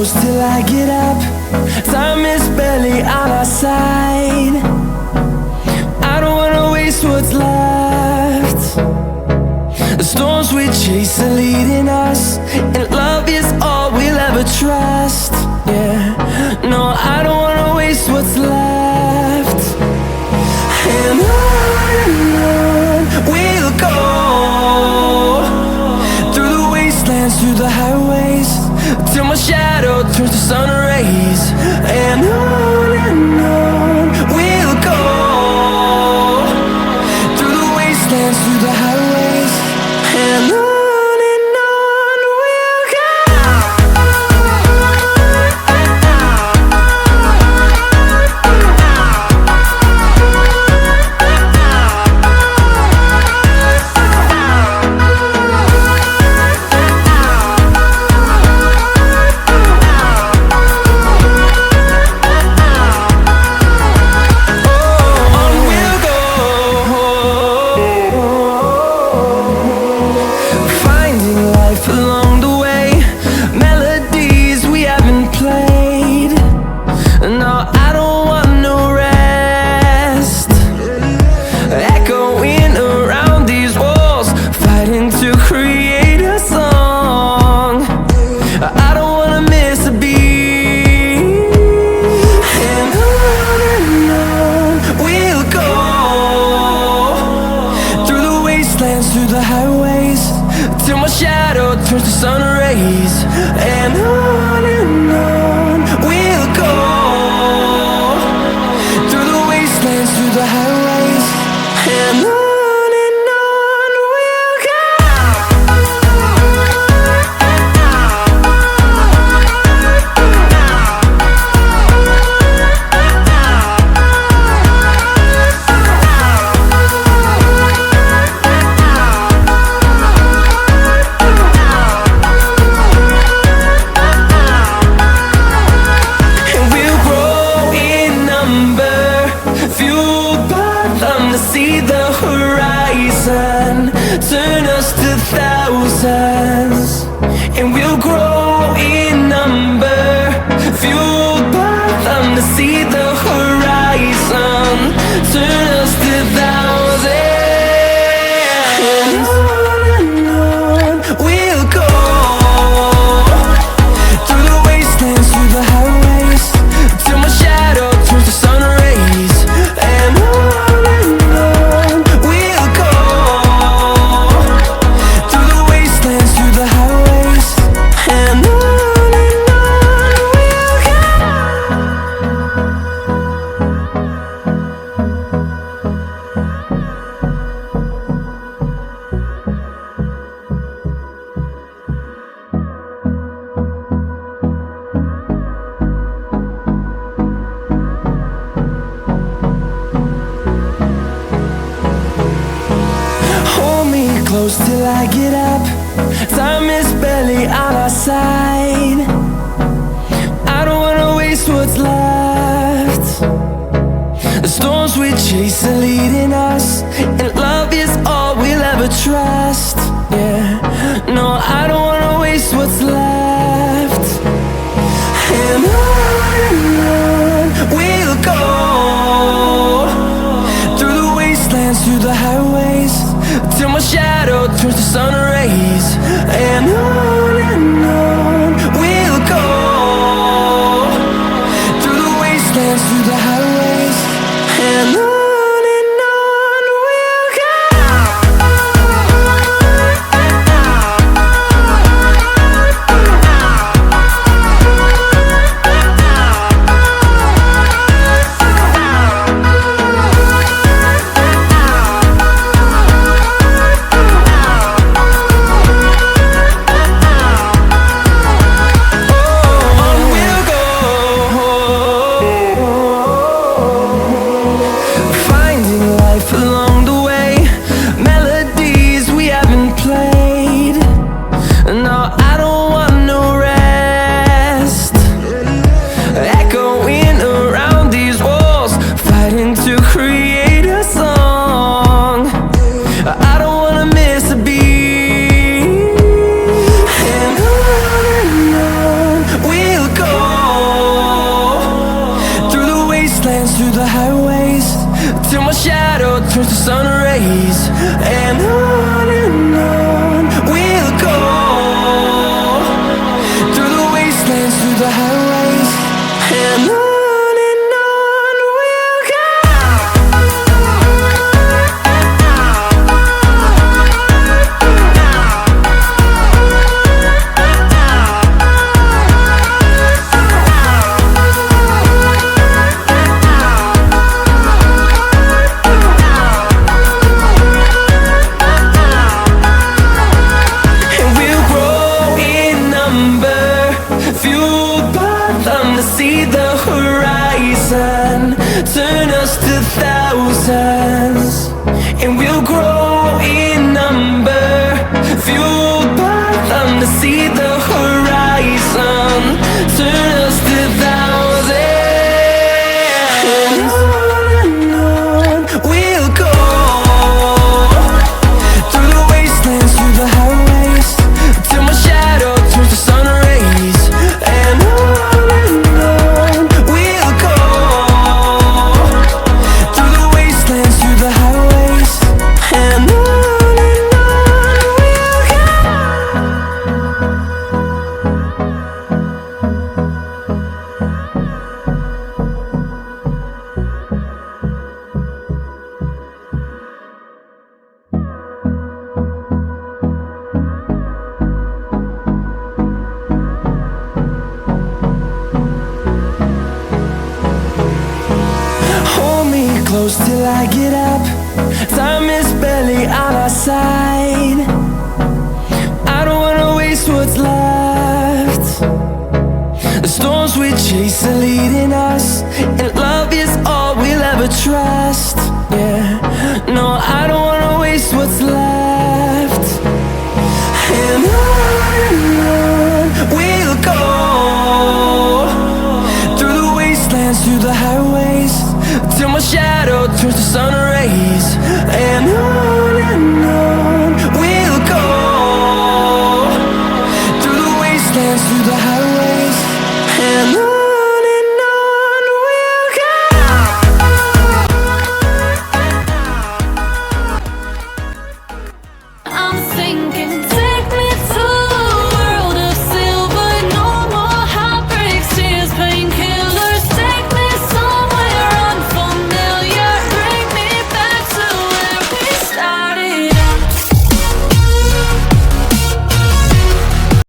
close till I get up. Time is barely on our side. I don't wanna waste what's left. The storms we chase are leading us, and love is all we'll ever trust. Yeah, no, I don't wanna waste what's left. And on we'll go, through the wastelands, through the highways, till my shadow turns to sun rays. And on we'll go, through the wastelands, through the highways, and on we'll go. Through the highways, till my shadow turns to sun rays. And on we'll go, through the wastelands, through the highways, and on. See the horizon, turn us to thousands, and we'll grow in number, fueled by them. To see the horizon, turn us to thousands, and on we'll go, through the wastelands, through the highways, till my shadow turns to sun rays. And close till I get up. Time is barely on our side. I don't wanna waste what's left. The storms we chase are leading us, and love is all we'll ever trust. Yeah, no, I don't wanna waste what's left. And on we'll go, through the wastelands, through the highways, till my shadow turns to sun rays. And on we'll go, through the wastelands, through the highways, and on. We'll go. till my shadow turns to sun rays. And on we'll go, through the wastelands, through the highways. And on we'll go. See the horizon turn us to thousands, and we'll grow in number, fueled by them to see the horizon turn us to thousands. And on we'll go, through the wastelands, through the highways, till my shadow turns to sun rays. And close till I get up. Time is barely on our side. I don't wanna waste what's left. The storms we chase are leading us, and love you